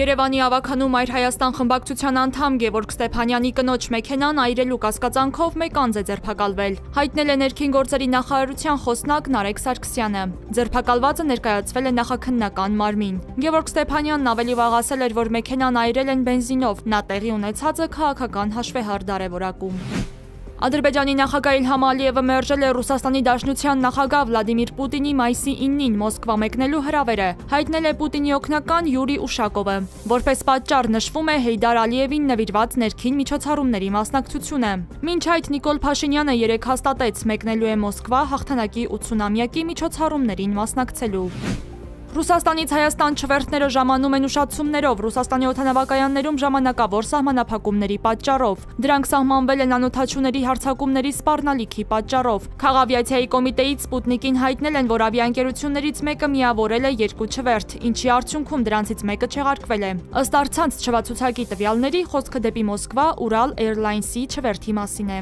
Երևանի ավագանում Այր Հայաստան խմբակցության անդամ Գևորգ Ստեփանյանի կնոջ մեքենան այրելու կասկածանքով մեկ անձ է ձերբակալվել։ Հայտնել է ներքին գործերի նախարարության խոսնակ Նարեկ Սարգսյանը։ Ձերբակալվածը ներկայացվել է նախաքննական մարմին։ Գևորգ Ստեփանյանն ավելի վաղ ասել էր, որ մեքենան այրել են բենզինով։ Նա տեղի ունեցածը քաղաքական հաշվեհարդար է որակում։ Ադրբեջանի նախագահ Իլհամ Ալիևը մերժել է Ռուսաստանի Դաշնության նախագահ Վլադիմիր Պուտինի մայիսի 9-ին Մոսկվա մեկնելու հրավերը, հայտնել է Պուտինի օգնական Յուրի Ուշակովը։ Որպես պատճառ նշվում է Հեյդար Ալիևին նվիրված ներքին միջոցառումների մասնակցությունը։ Մինչ այդ Նիկոլ Փաշինյանը երեկ հաստատեց մեկնելու է Մոսկվա հաղթանակի 80-ամյակի միջոցառումներին մասնակցելու։ Ռուսաստանից Հայաստան չվերթները ժամանում են ուշացումներով Ռուսաստանի օդանավակայաններում ժամանակավոր սահմանափակումների պատճառով։ Դրանք սահմանվել են անօդաչուների հարձակումների սպառնալիքի պատճառով։ Քաղավիացիայի կոմիտեից Սպուտնիկին հայտնել են, որ ավիաընկերություններից մեկը միավորել է 2 չվերթ, ինչի արդյունքում դրանցից մեկը չեղարկվել է։ Ըստ առցանց թվացուցակի տվյալների խոսքը դեպի Մոսկվա Ural Airlines-ի չվերթի մասին է։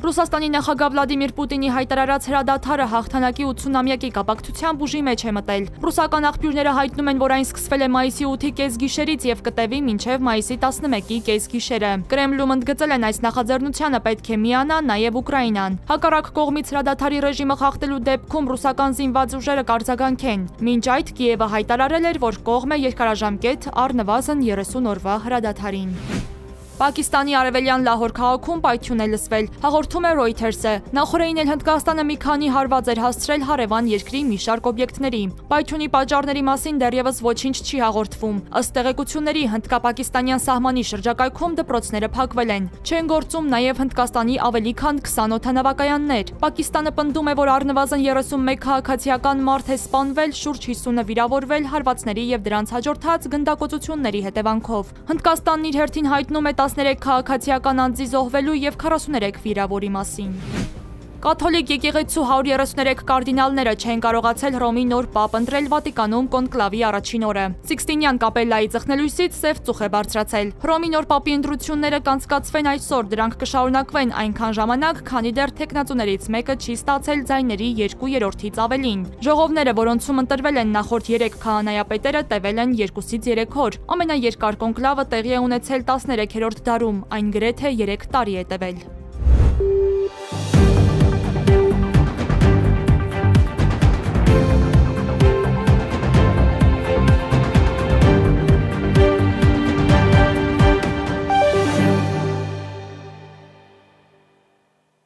Ռուսաստանի նախագահ Վլադիմիր Պուտինի հայտարարած հրադադարը հաղթանակի 80-ամյակի կապակցությամբ ուժի մեջ է մտել։ Ռուսական աղբյուրները հայտնում են, որ այն սկսվել է մայիսի 8-ի կեսգիշերից եւ կտևի մինչեւ մայիսի 11-ի կեսգիշերը։ Կրեմլում ընդգծել են այս նախաձեռնությանը պետք է միանա նաեւ Ուկրաինան։ Հակառակ կողմից հրադադարի ռեժիմը խախտելու դեպքում ռուսական զինված ուժերը կարձագանքեն։ Մինչ այդ Կիևը հայտարարել էր, որ կողմը երկարաժամկետ առնվազն 30 օրվա հրադադարին։ Պակիստանի արևելյան Լահոր քաղաքում պայթյուն է լսվել, հաղորդում է Reuters-ը։ Նախորդին էլ Հնդկաստանը մի քանի հարված էր հասցրել հարևան երկրի մի շարք օբյեկտների։ Պայթյունի պատճառների մասին դեռևս ոչինչ չի հաղորդվում։ Ըստ տեղեկությունների, հնդկապակիստանյան սահմանի շրջակայքում դպրոցները փակվել են։ Չեն գործում նաև Հնդկաստանի ավելի քան 20 օդանավակայաններ։ Պակիստանը պնդում է, որ առնվազն 31 քաղաքացիական մարդ է սպանվել, շուրջ 50-ը վիրավորվել հարվածների եւ դրանց հաջորդած գնդակոծությունների հետևանքով։ Հնդկաստանն իր հերթին հայտնում է 13 քաղաքացիական անձի զոհվելու եւ 43 վիրավորի մասին։ Կաթոլիկ եկեղեցու 133 կարդինալները չեն կարողացել Հռոմի նոր պապ ընտրել Վատիկանում կոնկլավի առաջին օրը։ Սիկստինյան կապելլայի ծխնելույսից սև ծուխ է բարձրացել։ Հռոմի նոր պապի ընտրությունները կանցկացվեն այսօր, դրանք կշարունակվեն այնքան ժամանակ, քանի դեռ թեկնածուներից մեկը չի ստացել ձայների 2/3-ից ավելին։ Ժողովները, որոնցում ընտրվել են նախորդ 3 քահանայապետերը, տևել են 2-ից 3 օր։ Ամենաերկար կոնկլավը տեղի է ունեցել 13-րդ դարում, այն գրեթե 3 տարի է տևել։